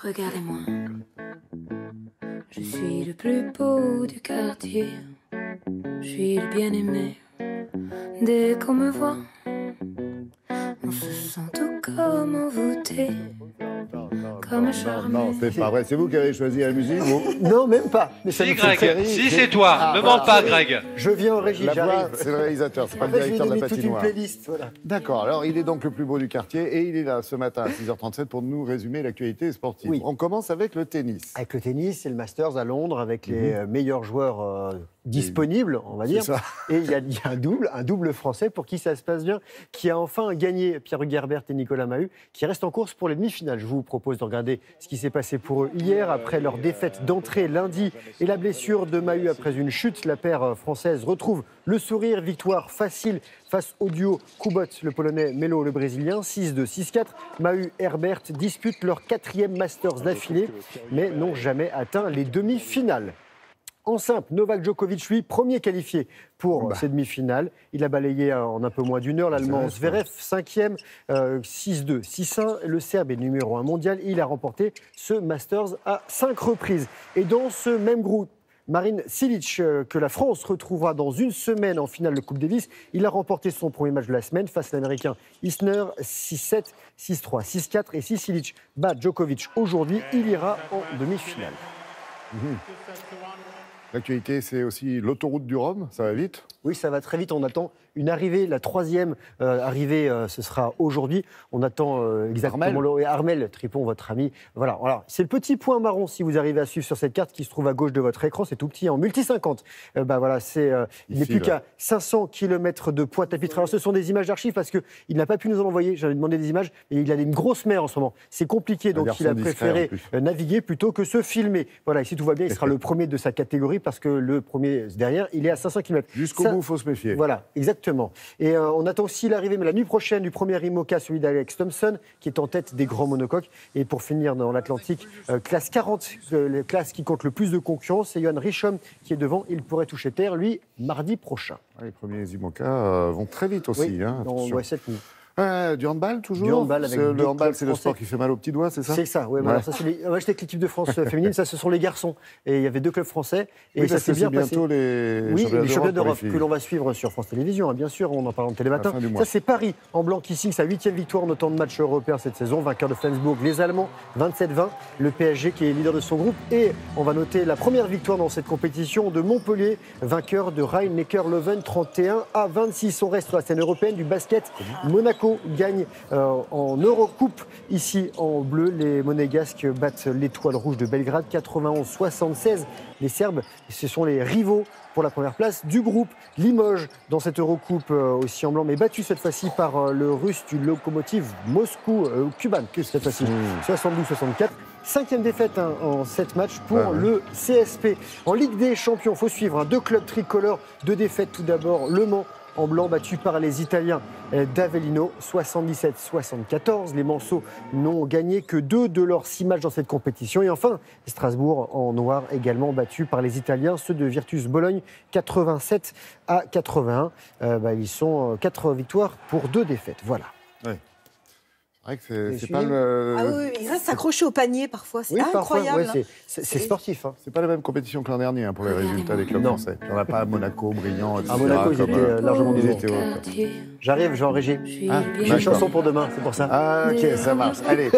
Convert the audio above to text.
regardez-moi. Je suis le plus beau du quartier. Je suis le bien-aimé. Dès qu'on me voit, on se sent tout comme envoûté. Comme charmé. Non, c'est pas vrai. C'est vous qui avez choisi la musique? Non, même pas. Mais ça Si, me fait très Greg, rire. si c'est toi, ne mens pas, Greg. Je viens en régie, La voix, j'arrive. c'est le réalisateur, c'est pas le Après, je lui ai directeur de la mis toute une patinoire. playlist, voilà. D'accord, alors il est donc le plus beau du quartier et il est là ce matin à 6h37 pour nous résumer l'actualité sportive. Oui. On commence avec le tennis. Avec le tennis, c'est le Masters à Londres, avec les meilleurs joueurs disponibles, on va dire. C'est ça. Et il y a un double français pour qui ça se passe bien, qui a enfin gagné, Pierre-Hugues Herbert et Nicolas Mahut, qui restent en course pour les demi-finales. Je vous propose de regarder ce qui s'est passé pour eux hier, après leur défaite d'entrée lundi et la blessure de Mahut après une chute. La paire française retrouve le sourire, victoire facile face au duo Kubot, le Polonais, Melo, le Brésilien, 6-2, 6-4. Mahut, Herbert disputent leur 4e Masters d'affilée, mais n'ont jamais atteint les demi-finales. En simple, Novak Djokovic, lui, premier qualifié pour ces demi-finales. Il a balayé en un peu moins d'une heure l'Allemand Zverev, 5e, 6-2, 6-1. Le Serbe est numéro 1 mondial. Il a remporté ce Masters à 5 reprises. Et dans ce même groupe, Marin Cilic, que la France retrouvera dans une semaine en finale de Coupe Davis. Il a remporté son premier match de la semaine face à l'Américain Isner, 6-7, 6-3, 6-4. Et si Cilic bat Djokovic aujourd'hui, il ira en demi-finale. L'actualité, c'est aussi l'autoroute du Rhum, ça va vite. Oui, ça va très vite. On attend une arrivée, la 3e arrivée, ce sera aujourd'hui. On attend exactement Armel Tripon, votre ami. Voilà, c'est le petit point marron si vous arrivez à suivre sur cette carte qui se trouve à gauche de votre écran. C'est tout petit en multi 50. Il n'est plus qu'à 500 km de Pointe-à-Pitre. Alors, ce sont des images d'archives parce qu'il n'a pas pu nous en envoyer. J'avais demandé des images et il a une grosse mer en ce moment. C'est compliqué, donc il a préféré naviguer plutôt que se filmer. Voilà, ici tout va bien. Il sera le premier de sa catégorie parce que le premier derrière, il est à 500 km. Jusqu'au bout, il faut se méfier. Voilà, exactement. Et on attend aussi l'arrivée, mais la nuit prochaine, du premier IMOCA, celui d'Alex Thompson, qui est en tête des grands monocoques. Et pour finir dans l'Atlantique, classe 40, les classes qui comptent le plus de concurrence, c'est Johan Richomme qui est devant. Il pourrait toucher terre, lui, mardi prochain. Les premiers IMOCA vont très vite aussi. Oui, dans 7 minutes. Du handball, toujours. Du handball avec le handball, c'est le sport qui fait mal aux petits doigts, c'est ça? C'est ça, oui. Alors ça, j'étais avec l'équipe de France féminine, ça, ce sont les garçons. Et il y avait 2 clubs français. Et oui, ça s'est bien passé. Bientôt les championnats d'Europe que l'on va suivre sur France Télévisions, hein, bien sûr, on en parle en télématin. Ça, c'est Paris, en blanc, qui signe sa 8e victoire en autant de matchs européens cette saison. Vainqueur de Flensburg, les Allemands, 27-20. Le PSG qui est leader de son groupe. Et on va noter la première victoire dans cette compétition de Montpellier, vainqueur de Rhein-Neckar-Leuven, 31-26. On reste sur la scène européenne du basket. Monaco gagne en Eurocoupe, ici en bleu. Les Monégasques battent l'Étoile Rouge de Belgrade, 91-76. Les Serbes, ce sont les rivaux pour la première place du groupe. Limoges, dans cette Eurocoupe aussi en blanc, mais battu cette fois-ci par le Russe du Lokomotiv Moscou, Kuban, cette fois-ci, 72-64. 5e défaite en 7 matchs pour le CSP. En Ligue des Champions, il faut suivre 2 clubs tricolores, 2 défaites tout d'abord. Le Mans, en blanc, battu par les Italiens d'Avellino, 77-74. Les Manceaux n'ont gagné que 2 de leurs 6 matchs dans cette compétition. Et enfin, Strasbourg, en noir, également battu par les Italiens, ceux de Virtus Bologne, 87-81. Ils sont 4 victoires pour 2 défaites. Voilà. Ouais. C'est vrai que c'est pas le... Ah oui, il reste accroché au panier parfois, c'est incroyable. Parfois, c'est sportif. Hein. C'est pas la même compétition que l'an dernier pour les résultats des clubs français. Il n'y en a pas à Monaco, Brillant, etc. À Monaco, ils étaient largement devant. J'arrive, J'arrive, j'ai en régie. J'ai une chanson pour demain, c'est pour ça. Ah ok, ça marche. Allez.